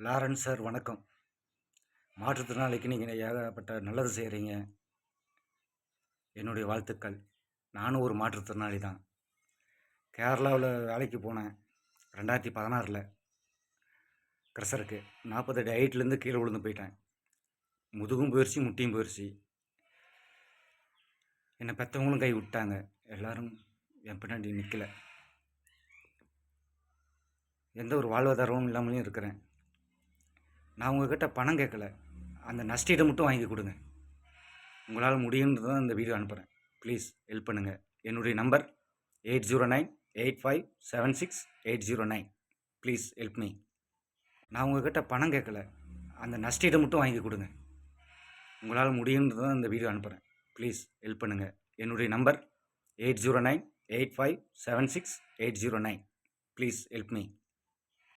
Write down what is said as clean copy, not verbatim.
Lawrence sir வணக்கம். மாற்றுத்திறனாளிக்கு நீங்கள் ஏகப்பட்ட நல்லது செய்கிறீங்க. என்னுடைய வாழ்த்துக்கள். நானும் ஒரு மாற்றுத்திறனாளி தான். கேரளாவில் வேலைக்கு போனேன் 2016 க்ரஷருக்கு. 40 அடி ஹைட்லேருந்து கீழே விழுந்து போயிட்டேன். முதுகும் போயிடுச்சு, முட்டியும் போயிடுச்சு. என்னை பெற்றவங்களும் கை விட்டாங்க. எல்லாரும் என் பின்னாடி நிற்கலை. எந்த ஒரு வாழ்வாதாரமும் இல்லாமலையும் இருக்கிறேன். நான் உங்கள்கிட்ட பணம் கேட்கல. அந்த நஷ்டீடை மட்டும் வாங்கி கொடுங்க. உங்களால் முடியுன்றது தான் இந்த வீடியோ அனுப்புகிறேன். ப்ளீஸ் ஹெல்ப் பண்ணுங்கள். என்னுடைய நம்பர் 8098576809. Please help me. நான் உங்கள்கிட்ட பணம் கேட்கல. அந்த நஷ்டீடை மட்டும் வாங்கி கொடுங்க. உங்களால் முடியுன்றது தான் இந்த வீடியோ அனுப்புகிறேன். ப்ளீஸ் ஹெல்ப் பண்ணுங்கள். என்னுடைய நம்பர் 8098576809. Please help me.